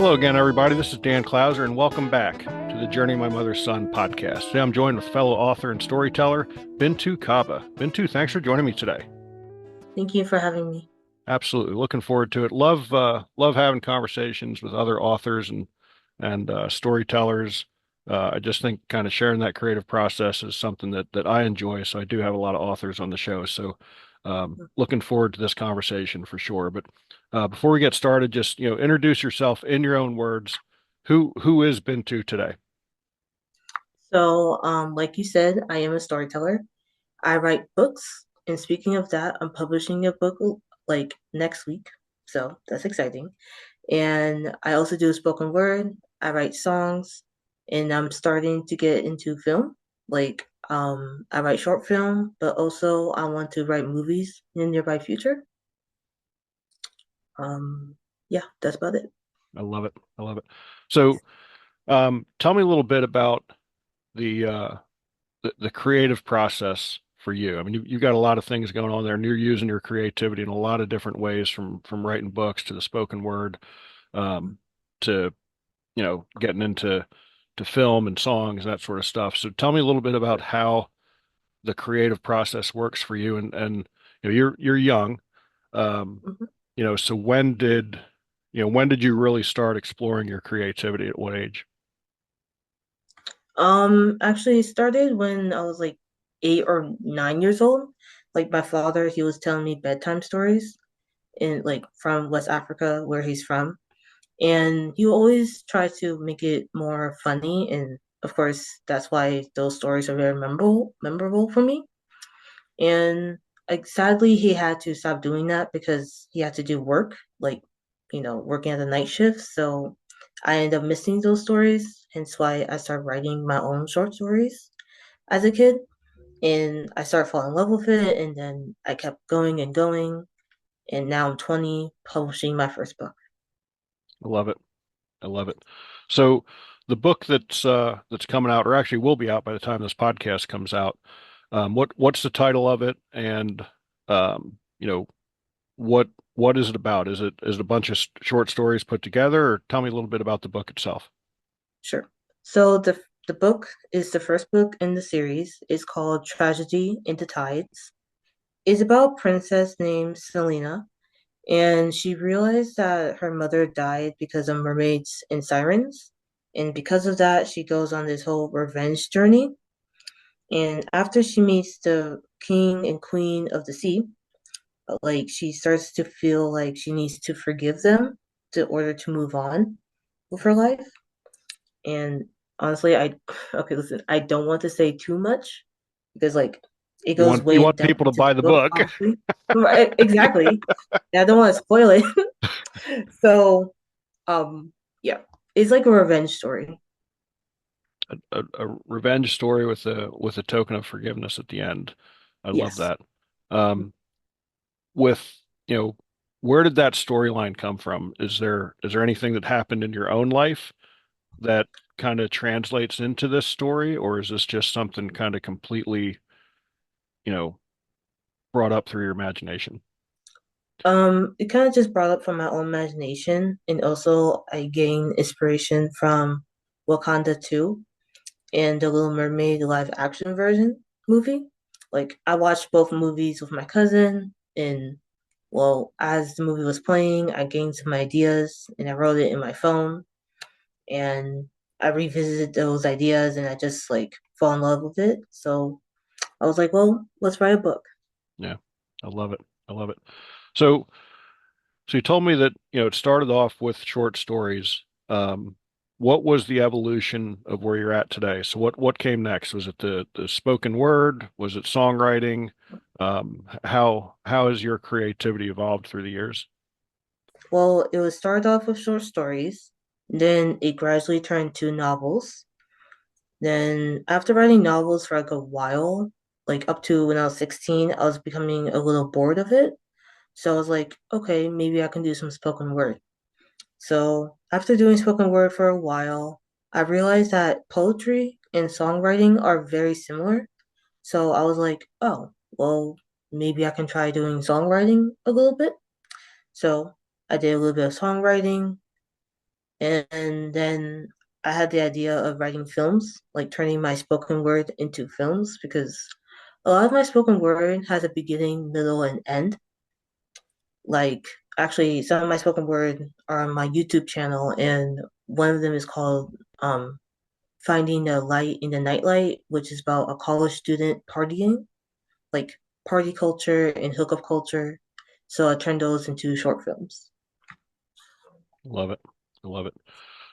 Hello again, everybody. This is Dan Clouser, and welcome back to the Journey My Mother's Son podcast. Today I'm joined with fellow author and storyteller Bintou Kaba. Bintou, thanks for joining me today. Thank you for having me. Absolutely, looking forward to it. Love having conversations with other authors and storytellers. I just think kind of sharing that creative process is something that I enjoy. So I do have a lot of authors on the show. So looking forward to this conversation for sure. But before we get started, just introduce yourself in your own words. Who is Bintou today? Like you said, I am a storyteller. I write books, and speaking of that, I'm publishing a book like next week, so that's exciting. And I also do spoken word. I write songs, and I'm starting to get into film. I write short film, but also I want to write movies in the nearby future. Um, yeah, that's about it. I love it. I love it. So tell me a little bit about the uh, the creative process for you. I mean, you've got a lot of things going on there, and you're using your creativity in a lot of different ways, from writing books to the spoken word, to getting into film and songs and that sort of stuff. So tell me a little bit about how the creative process works for you, and you're young, um, Mhm. so when did you really start exploring your creativity? At what age? Actually, it started when I was like 8 or 9 years old. Like my father, he was telling me bedtime stories in like from West Africa, where he's from, and he always tried to make it more funny. And of course, that's why those stories are very memorable for me. And like sadly, he had to stop doing that because he had to do work, like working at the night shift. So I ended up missing those stories. Hence why I started writing my own short stories as a kid. And I started falling in love with it. And then I kept going and going. And now I'm 20, publishing my first book. I love it. I love it. So the book that's coming out, or actually will be out by the time this podcast comes out, what's the title of it, and um, you know what is it about? Is it a bunch of short stories put together, or tell me a little bit about the book itself? Sure. So the book is the first book in the series. It's called Tragedy in the Tides. It's about a princess named Selena, and she realized that her mother died because of mermaids and sirens. And because of that, she goes on this whole revenge journey. And after she meets the king and queen of the sea, like she starts to feel like she needs to forgive them in order to move on with her life. And honestly, okay, listen, I don't want to say too much because like it You goes want you way in want depth people to into buy the the book, book. honestly. Right, exactly. And I don't want to spoil it. So, um, yeah, it's like a revenge story. A revenge story with a token of forgiveness at the end. I love Yes. that. Um, with where did that storyline come from? Is there anything that happened in your own life that kind of translates into this story, or is this just something kind of completely, you know, brought up through your imagination? It kind of just brought up from my own imagination, and also I gained inspiration from Wakanda 2 and the Little Mermaid live action version movie. Like I watched both movies with my cousin, and well, as the movie was playing, I gained some ideas and I wrote it in my phone, and I revisited those ideas and I just like fall in love with it. So I was like, well, let's write a book. Yeah, I love it. I love it. So, so you told me that, it started off with short stories. What was the evolution of where you're at today? So what came next? Was it the spoken word? Was it songwriting? How has your creativity evolved through the years? Well, it was started off with short stories, then it gradually turned to novels. Then after writing novels for like a while, like up to when I was 16, I was becoming a little bored of it. So I was like, okay, maybe I can do some spoken word. So after doing spoken word for a while, I realized that poetry and songwriting are very similar. So I was like, oh, well, maybe I can try doing songwriting a little bit. So I did a little bit of songwriting, And then I had the idea of writing films, like turning my spoken word into films, because a lot of my spoken word has a beginning, middle, and end. Like, actually, some of my spoken word are on my YouTube channel, and one of them is called Finding a Light in the Nightlight, which is about a college student partying, like party culture and hookup culture. So I turned those into short films. Love it. I love it.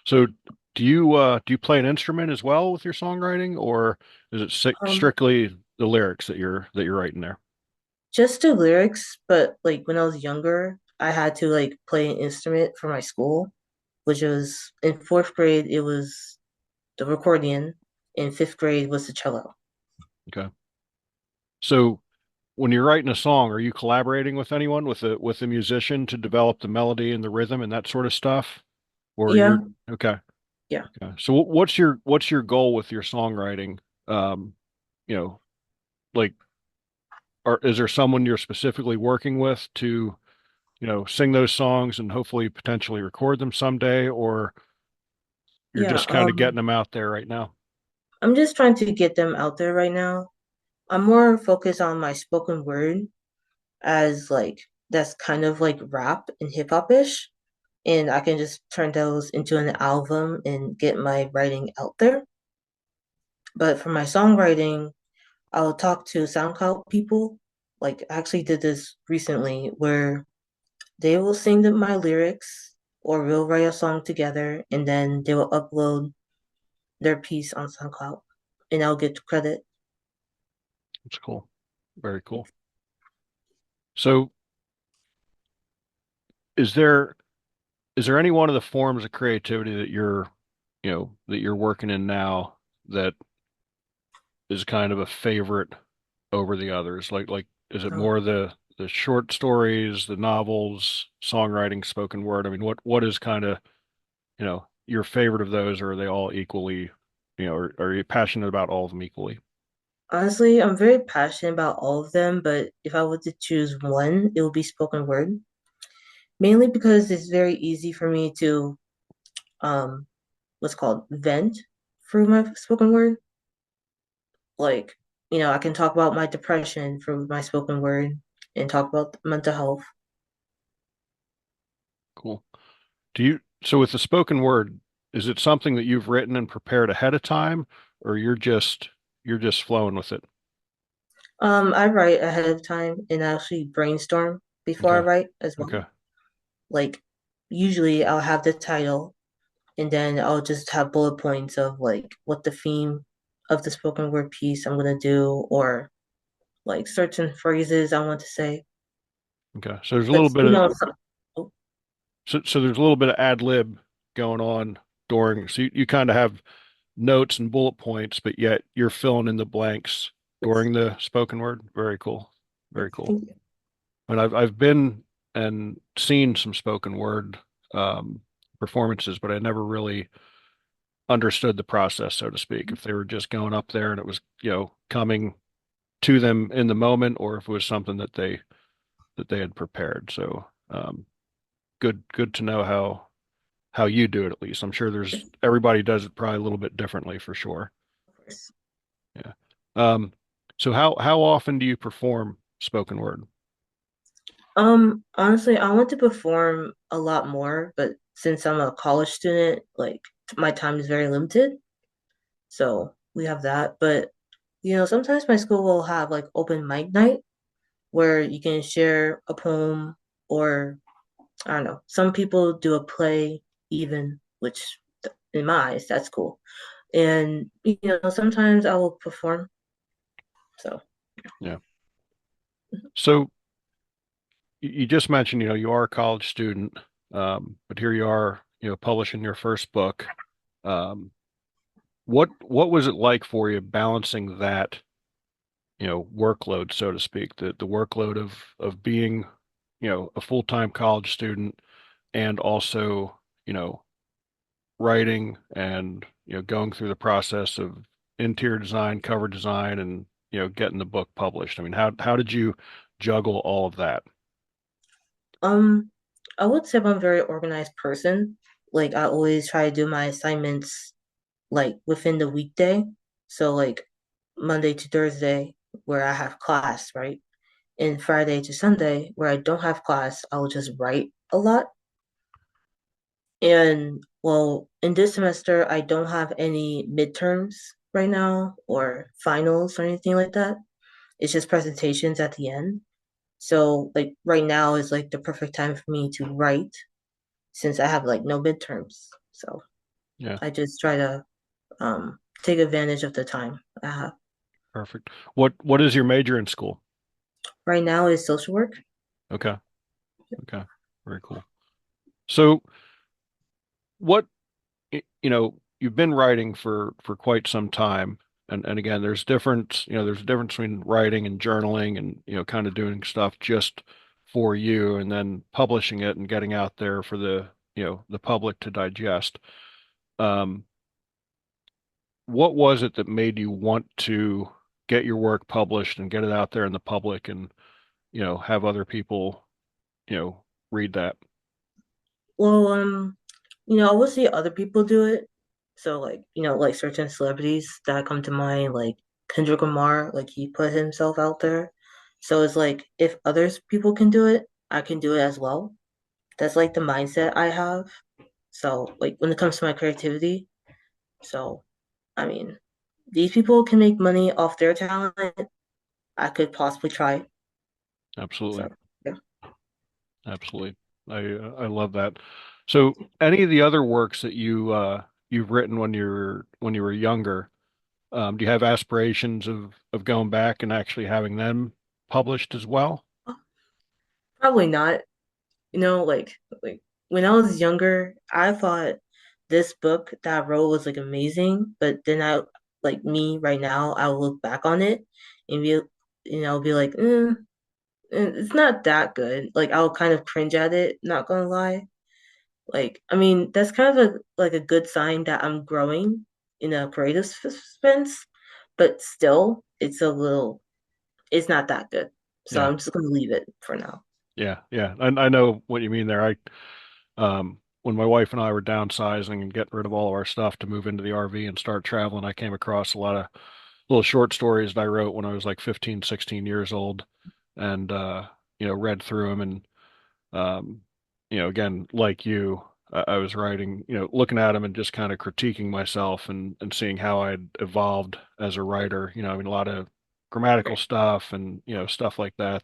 So do you play an instrument as well with your songwriting, or is it Um, strictly the lyrics that you're writing there? just the lyrics, but like when I was younger, I had to like play an instrument for my school, which was in fourth grade, it was the accordion, in fifth grade was the cello. Okay. So when you're writing a song, are you collaborating with anyone, with a musician to develop the melody and the rhythm and that sort of stuff? Or Yeah, you're okay. yeah. Okay. So what's your goal with your songwriting? Um, you know, like is there someone you're specifically working with to, sing those songs and hopefully potentially record them someday, or you're Yeah, just kind of getting them out there right now? I'm just trying to get them out there right now. I'm more focused on my spoken word as like that's kind of like rap and hip hop-ish, and I can just turn those into an album and get my writing out there. But for my songwriting, I'll talk to SoundCloud people. Like I actually did this recently where they will sing my lyrics or we'll write a song together and then they will upload their piece on SoundCloud and I'll get credit. It's cool. Very cool. So is there is there any one of the forms of creativity that you're working in now that is kind of a favorite over the others? Like is it Um, more the short stories, the novels, songwriting, spoken word? I mean, what is kind of, your favorite of those, or are they all equally, are you passionate about all of them equally? Honestly, I'm very passionate about all of them, but if I were to choose one, it would be spoken word. Mainly because it's very easy for me to um what's called vent through my spoken word. Like, I can talk about my depression through my spoken word and talk about mental health. Cool. So with the spoken word, is it something that you've written and prepared ahead of time, or you're just flowing with it? I write ahead of time and actually brainstorm before I Okay. write as well. Okay. Like, usually I'll have the title and then I'll just have bullet points of like what the theme of the spoken word piece I'm gonna do or like certain phrases I want to say. Okay. So there's a little Because bit of oh, so there's a little bit of ad lib going on during, so you kind of have notes and bullet points, but yet you're filling in the blanks yes. during the spoken word. Very cool. Very cool. Thank you. And I've been and seen some spoken word um, performances, but I never really understood the process, so to speak. If they were just going up there and it was, coming to them in the moment, or if it was something that they had prepared. So good to know how you do it at least. I'm sure there's everybody does it probably a little bit differently for sure. Of course. Yeah. Um, so how often do you perform spoken word? Honestly, I want to perform a lot more, but since I'm a college student, like my time is very limited. So we have that. But sometimes my school will have like open mic night where you can share a poem or I don't know. Some people do a play even, which in my eyes, that's cool. And sometimes I will perform. So Yeah. So you just mentioned, you are a college student, but here you are, publishing your first book. Um, what was it like for you balancing that, workload, so to speak, the workload of being, a full-time college student and also, you know, writing and, going through the process of interior design, cover design, and, getting the book published? I mean, how did you juggle all of that? um I would say I'm a very organized person. like I always try to do my assignments like within the weekday. So like Monday to Thursday where I have class, right? And Friday to Sunday where I don't have class, I'll just write a lot. And well, in this semester, I don't have any midterms right now or finals or anything like that. It's just presentations at the end. So like right now is like the perfect time for me to write since I have like no midterms. So Yeah, I just try to take advantage of the time I have. perfect. What is your major in school? Right now is social work. Okay, okay, very cool. So what you've been writing for quite some time, and again, there's a difference between writing and journaling, and kind of doing stuff just for you, and then publishing it and getting out there for the public to digest. Um, what was it that made you want to get your work published and get it out there in the public, and have other people read that? Well, I will see other people do it. So like, like certain celebrities that come to mind, like Kendrick Lamar, like he put himself out there. So it's like if others people can do it, I can do it as well. That's like the mindset I have. So like when it comes to my creativity, so I mean, these people can make money off their talent. I could possibly try. Absolutely. So yeah. Absolutely. I love that. So any of the other works that you've written when you were younger, do you have aspirations of going back and actually having them published as well? Probably not. Like when I was younger, I thought this book that I wrote was like amazing, but then like me right now, I'll look back on it and be like, it's not that good. Like I'll kind of cringe at it, not gonna lie. Like, I mean, that's kind of like a good sign that I'm growing in a creative sense, but still, it's not that good. So Yeah. I'm just gonna leave it for now. Yeah. Yeah. I know what you mean there. When my wife and I were downsizing and getting rid of all of our stuff to move into the RV and start traveling, I came across a lot of little short stories that I wrote when I was like 15, 16 years old, and read through them. And Um, again, like you, I was writing, looking at them and just kind of critiquing myself and seeing how I'd evolved as a writer. I mean, a lot of grammatical Right. stuff and, stuff like that,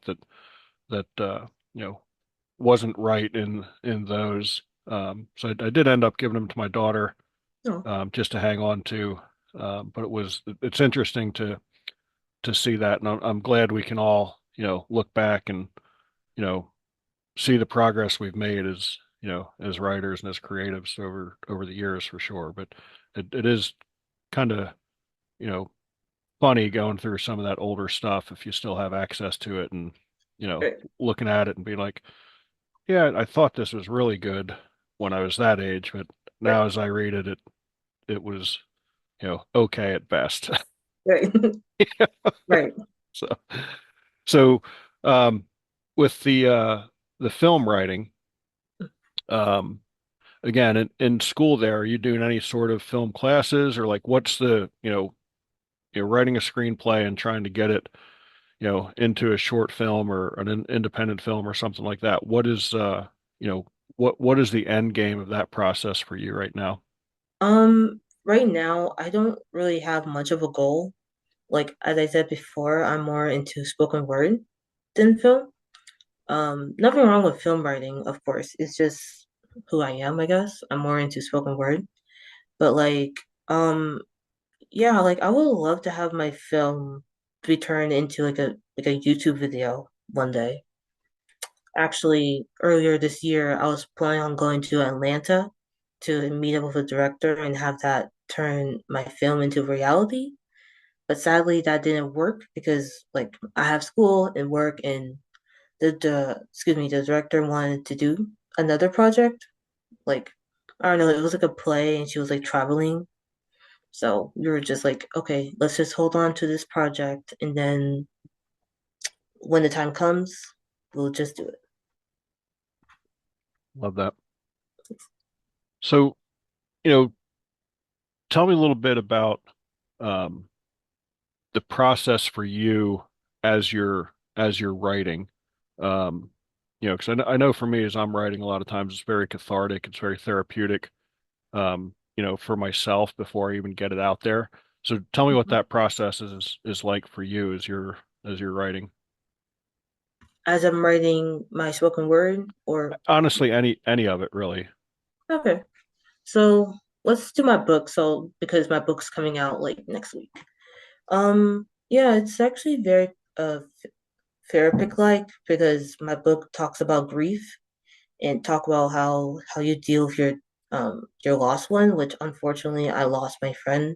you know, wasn't right in those. So I did end up giving them to my daughter, No. just to hang on to. But it's interesting to see that, and I'm glad we can all, look back and, you know, see the progress we've made as writers and as creatives over the years for sure. But it is kind of, you know, funny going through some of that older stuff if you still have access to it, and, Right. looking at it and being like, yeah, I thought this was really good when I was that age, but Right. now as I read it, it was, okay at best. Right. Right. So so um with the film writing, um again, in school there, are you doing any sort of film classes, or like what's you're writing a screenplay and trying to get it, into a short film or an independent film or something like that. You know, what is the end game of that process for you right now? Right now, I don't really have much of a goal. Like as I said before, I'm more into spoken word than film. Nothing wrong with film writing, of course. It's just who I am, I guess. I'm more into spoken word. But um, yeah, like I would love to have my film be turned into like a YouTube video one day. Actually, earlier this year, I was planning on going to Atlanta to meet up with a director and have that turn my film into reality. But sadly, that didn't work because like I have school and work, and the director wanted to do another project. Like I don't know, it was like a play, and she was like traveling. So we were just like, okay, let's just hold on to this project, and then when the time comes, we'll just do it. Love that. So, you know, tell me a little bit about um, the process for you as you're writing. Um, because I know for me as I'm writing, a lot of times it's very cathartic, it's very therapeutic. For myself before I even get it out there. So tell me what Mhm. that process is like for you as you're writing. As I'm writing my spoken word, or Honestly, any of it really. okay. So let's do my book. So because my book's coming out like next week. Yeah, it's actually very therapeutic like because my book talks about grief and talk about how you deal with your lost one, which unfortunately I lost my friend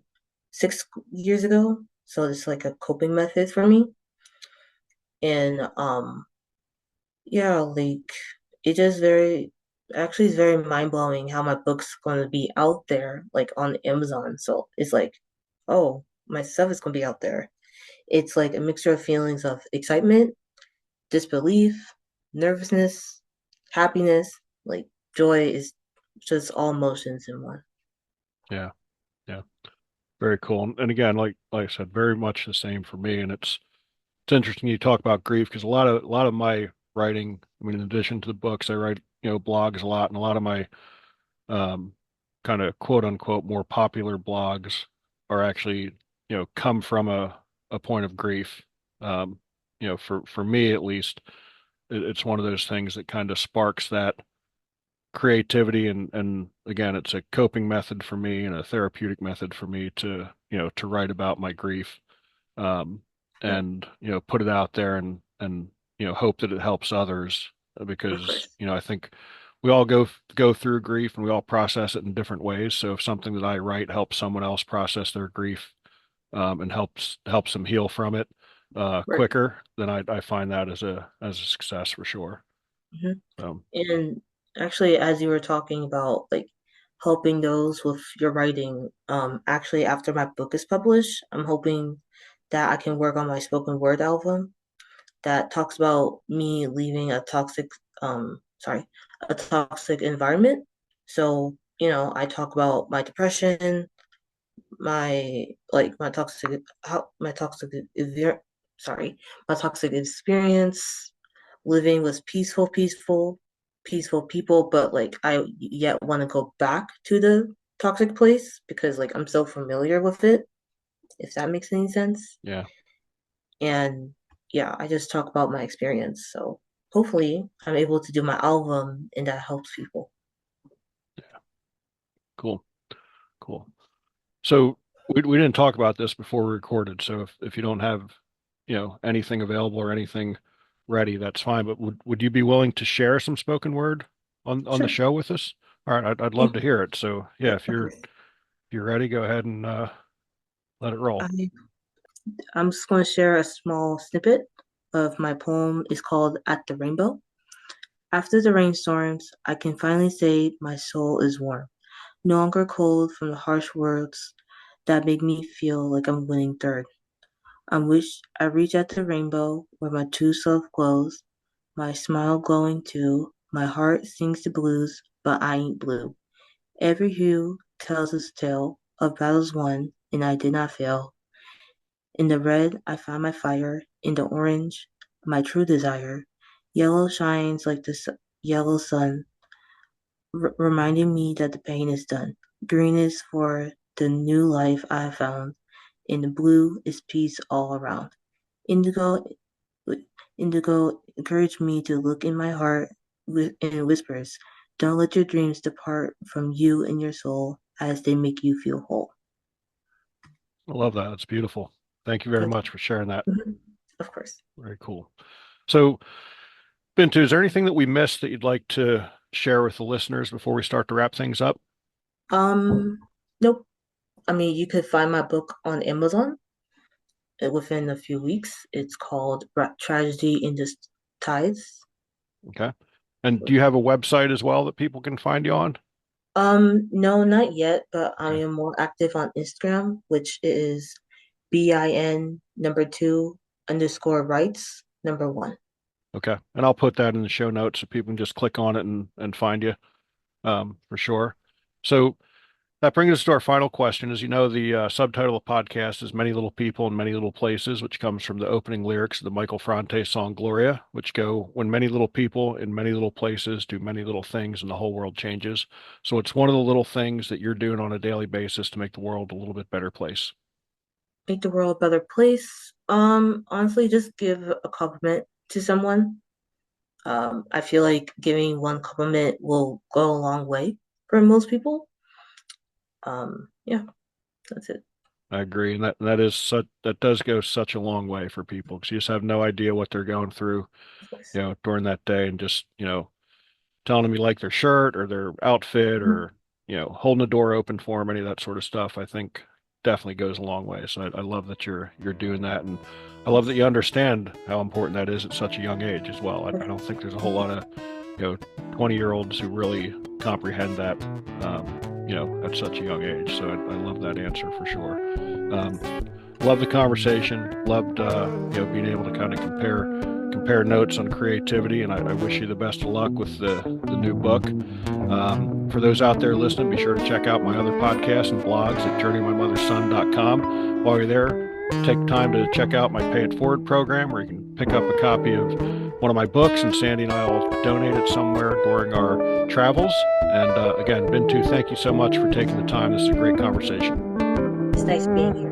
6 years ago. So it's like a coping method for me. And yeah, like it just very actually is very mind blowing how my book's gonna be out there, like on Amazon. So it's like, oh, my stuff is gonna be out there. It's like a mixture of feelings of excitement, disbelief, nervousness, happiness, like joy is just all emotions in one. Yeah, yeah. Very cool. And again, like I said, very much the same for me. And it's interesting you talk about grief because a lot of my writing, I mean, in addition to the books, I write, blogs a lot, and a lot of my um kind of quote unquote more popular blogs are actually, come from a point of grief. For me at least, it's one of those things that kind of sparks that creativity and again, it's a coping method for me and a therapeutic method for me to write about my grief, um, Yeah, and put it out there and hope that it helps others, of because course. I think we all go through grief and we all process it in different ways. So if something that I write helps someone else process their grief, and helps them heal from it Right. quicker, then I find that as a success for sure. hmm So And actually, as you were talking about like helping those with your writing, actually after my book is published, I'm hoping that I can work on my spoken word album that talks about me leaving a toxic environment. So, I talk about my depression, my like my toxic how my toxic ev- sorry, my toxic experience. Living was peaceful people, but like I yet want to go back to the toxic place because like I'm so familiar with it, if that makes any sense. yeah, And yeah, I just talk about my experience. So hopefully I'm able to do my album and that helps people. cool, cool. So we didn't talk about this before we recorded. So if you don't have, anything available or anything ready, that's fine. But would you be willing to share some spoken word on the Sure. show with us? All right, I'd love Yeah, to hear it. So yeah, yeah, if of you're course. if you're ready, go ahead and let it roll. I I'm just going to share a small snippet of my poem. It's called At the Rainbow. After the rainstorms, I can finally say my soul is warm, no longer cold from the harsh words that make me feel like I'm winning third. I reach at the rainbow where my true self glows, my smile glowing too, my heart sings the blues, but I ain't blue. Every hue tells its tale of battles won, and I did not fail. In the red, I find my fire. In the orange, my true desire. Yellow shines like the yellow sun, reminding me that the pain is done. Green is for the new life I have found, and the blue is peace all around. Indigo, indigo encouraged me to look in my heart and whispers, "Don't let your dreams depart from you and your soul as they make you feel whole." I love that. That's beautiful. Thank you very That's, much for sharing that. mhm, of course. Very cool. So, Bintu, is there anything that we missed that you'd like to share with the listeners before we start to wrap things up? Um, nope. I mean, you could find my book on Amazon within a few weeks. It's called Tragedy in the Tides. Okay. And do you have a website as well that people can find you on? No, not yet, but I Okay. am more active on Instagram, which is BIN number two underscore rights number one. Okay. And I'll put that in the show notes so people can just click on it and find you, for sure. So that brings us to our final question. As you know, the subtitle of the podcast is Many Little People in Many Little Places, which comes from the opening lyrics of the Michael Franti song Gloria, which go, when many little people in many little places do many little things and the whole world changes. So it's one of the little things that you're doing on a daily basis to make the world a little bit better place. Make the world a better place. Honestly, just give a compliment to someone. I feel like giving one compliment will go a long way for most people. Yeah, that's it. I agree. And that is such, that does go such a long way for people because you just have no idea what they're going through, Of course. during that day and just, telling them you like their shirt or their outfit Mhm. or, holding the door open for them, any of that sort of stuff, I think definitely goes a long way. So I love that you're doing that. And I love that you understand how important that is at such a young age as well. I don't think there's a whole lot of, you know, 20-year-olds who really comprehend that, at such a young age. So I love that answer for sure. Um, Love the conversation. Loved, being able to kind of compare notes on creativity, and I wish you the best of luck with the new book. For those out there listening, be sure to check out my other podcasts and blogs at journeymymotherson.com. While you're there, take time to check out my Pay It Forward program, where you can pick up a copy of one of my books, and Sandy and I will donate it somewhere during our travels. And again, Bintou, thank you so much for taking the time. This is a great conversation. It's nice being here.